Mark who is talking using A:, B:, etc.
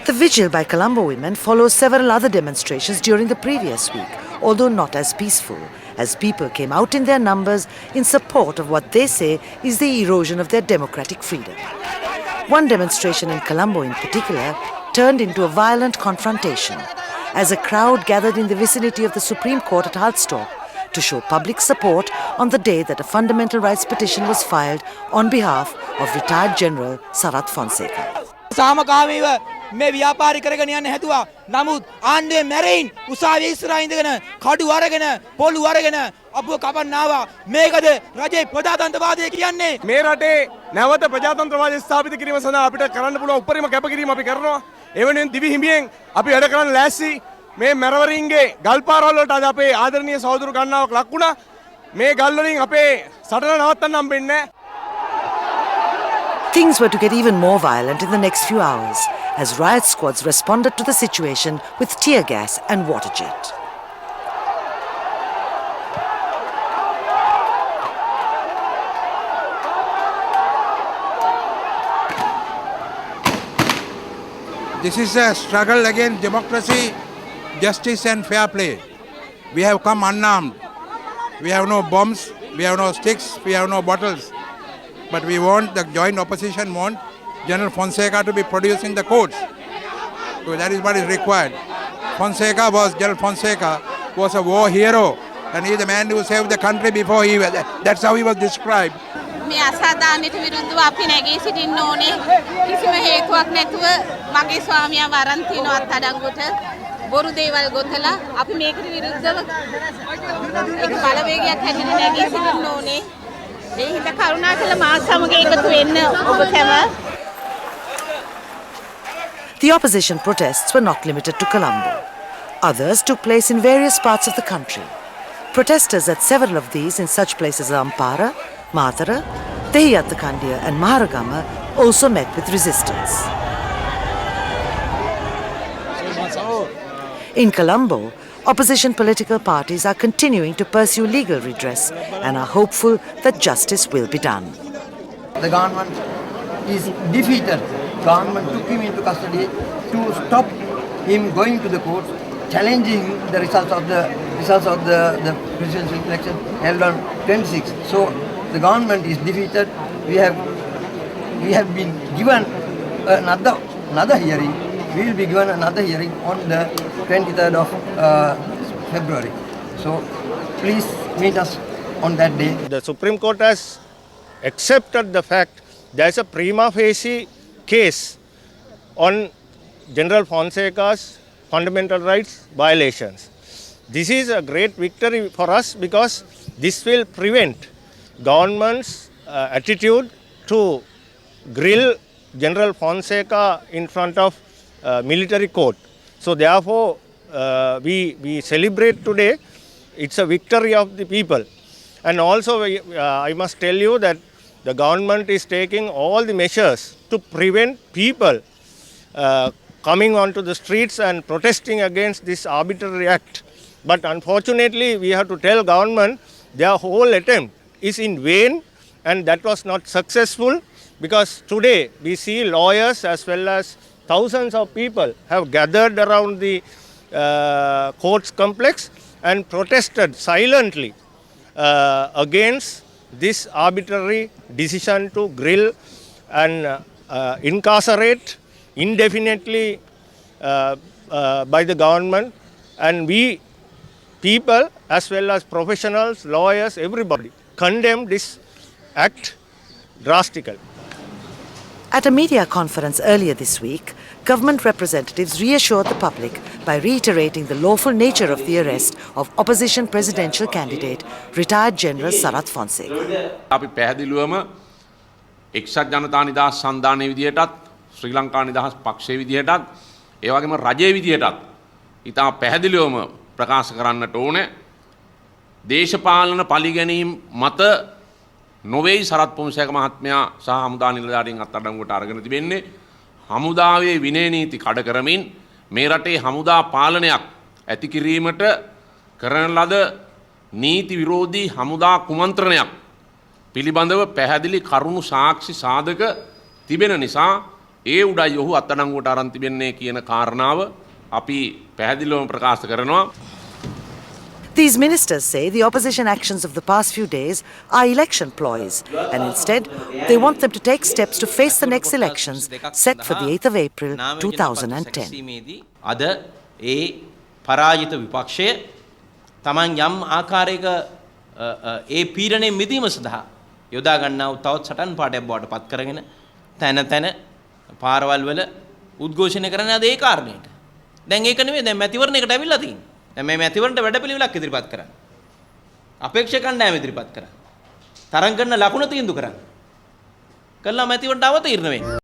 A: The vigil by Colombo women follows several other demonstrations during the previous week, although not as peaceful, as people came out in their numbers in support of what they say is the erosion of their democratic freedom. One demonstration in Colombo in particular turned into a violent confrontation as a crowd gathered in the vicinity of the Supreme Court at Hartstock to show public support on the day that a fundamental rights petition was filed on behalf of retired General Sarath Fonseca.
B: සාමකාමීව මේ ව්‍යාපාරි කරගෙන යන්න හැදුවා. නමුත් ආණ්ඩුවේ මැරෙයින් උසාවිය ඉස්සරහා ඉඳගෙන කඩු අරගෙන පොළු අරගෙන අපුව කපන්න ආවා. මේකද රජයේ ප්‍රජාතන්ත්‍රවාදය කියන්නේ?
C: මේ රටේ නැවත ප්‍රජාතන්ත්‍රවාදය ස්ථාපිත කිරීම සඳහා අපිට කරන්න පුළුවන් උපරිම කැපකිරීම අපි කරනවා. ඒ වෙනුවෙන් දිවි හිමියෙන් අපි වැඩ කරන්න ලෑස්ති. මේ මැරවරින්ගේ ගල්පාරවල වලට අද අපේ ආදරණීය සහෝදරු ගණනාවක් ලක් වුණා. මේ ගල් වලින් අපේ සටන නවත්තන්න හම්බෙන්නේ නැහැ.
A: Things were to get even more violent in the next few hours as riot squads responded to the situation with tear gas and water jet.
D: This is a struggle against democracy, justice and fair play. We have come unarmed. We have no bombs, we have no sticks, we have no bottles. But we want, the joint opposition want General Fonseca to be produced in the courts. So that is what is required. General Fonseca was a war hero, and he is the man who saved the country before he was, that's how he was described.
E: මේ අසාධාරණයට විරුද්ධව අපි නැගී සිටින්න ඕනේ. කිසිම හේතුවක් නැතුව මගේ ස්වාමියා වරන් තියනවා අත්අඩංගුවට. බොරු දේවල් ගොතලා අපි මේකට විරුද්ධව ඒක බලවේගයක් හැටියට නැගී සිටින්න ඕනේ. ඒ හින්දා කරුණාකරලා මා සමග එකතු වෙන්න ඔබ හැම.
A: The opposition protests were not limited to Colombo. Others took place in various parts of the country. Protesters at several of these in such places as Ampara, Matara, Dehiyattakandiya and Maharagama also met with resistance. In Colombo, opposition political parties are continuing to pursue legal redress and are hopeful that justice will be done.
F: The government is defeated. Government took him into custody to stop him going to the courts, challenging the results of the presidential election held on 26. So the government is defeated. We have been given another hearing. We will be given another hearing on the 23rd of February. So please meet us on that day.
G: The Supreme Court has accepted the fact there is a prima facie case on General Fonseca's fundamental rights violations. This is a great victory for us because this will prevent government's attitude to grill General Fonseca in front of military court. So therefore, we celebrate today. It's a victory of the people. And also, I must tell you that the government is taking all the measures to prevent people coming onto the streets and protesting against this arbitrary act. But unfortunately, we have to tell government their whole attempt is in vain, and that was not successful because today we see lawyers as well as thousands of people have gathered around the courts complex and protested silently against this arbitrary decision to grill and incarcerate indefinitely by the government. And we people as well as professionals, lawyers, everybody condemn this act drastically.
A: At a media conference earlier this week, government representatives reassured the public by reiterating the lawful nature of the arrest of opposition presidential candidate, retired General Sarath Fonseca.
H: අපි පැහැදිලිවම එක්සත් ජනතා නිදහස් සන්ධානයේ විදියටත් ශ්‍රී ලංකා නිදහස් පක්ෂයේ විදියටත් ඒ වගේම රජයේ විදියටත් ඉතා පැහැදිලිවම ප්‍රකාශ කරන්නට ඕනේ දේශපාලන පරිගැනීම් මත නොවේයි සරත් පොන්සේක මහත්මයා සහ හමුදා නිලධාරීන් අත්අඩංගුවට අරගෙන තිබෙන්නේ හමුදාවේ විනය නීති කඩ කරමින් මේ රටේ හමුදා පාලනයක් ඇති කිරීමට කරන ලද නීති විරෝධී හමුදා කුමන්ත්‍රණයක් පිළිබඳව පැහැදිලි කරුණු සාක්ෂි සාධක තිබෙන නිසා ඒ උඩයි ඔහු අත්අඩංගුවට අරන් තිබෙන්නේ කියන කාරණාව අපි පැහැදිලිවම ප්‍රකාශ කරනවා.
A: These ministers say the opposition actions of the past few days are election ploys, and instead they want them to take steps to face the next elections set for the 8th of April 2010.
I: අද ඒ පරාජිත විපක්ෂය තමන් යම් ආකාරයක ඒ පීඩනයේ මිදීම සඳහා යොදා ගන්නා වූ තවත් සටන් පාඩයක් බවට පත් කරගෙන තැන තැන පාරවල් වල උද්ඝෝෂණය කරන අද ඒ කාරණේට. දැන් ඒක නෙමෙයි දැන් මැතිවරණයකට ඇවිල්ලා තියෙන්නේ. දැන් මේ මැතිවරණයට වැඩපිළිවෙලක් ඉදිරිපත් කරන්න. අපේක්ෂක කණ්ඩායම ඉදිරිපත් කරන්න. තරඟ කරන ලකුණු තීන්දුව කරන්න. කළා මැතිවරණට අවතීර්ණ වෙන්න.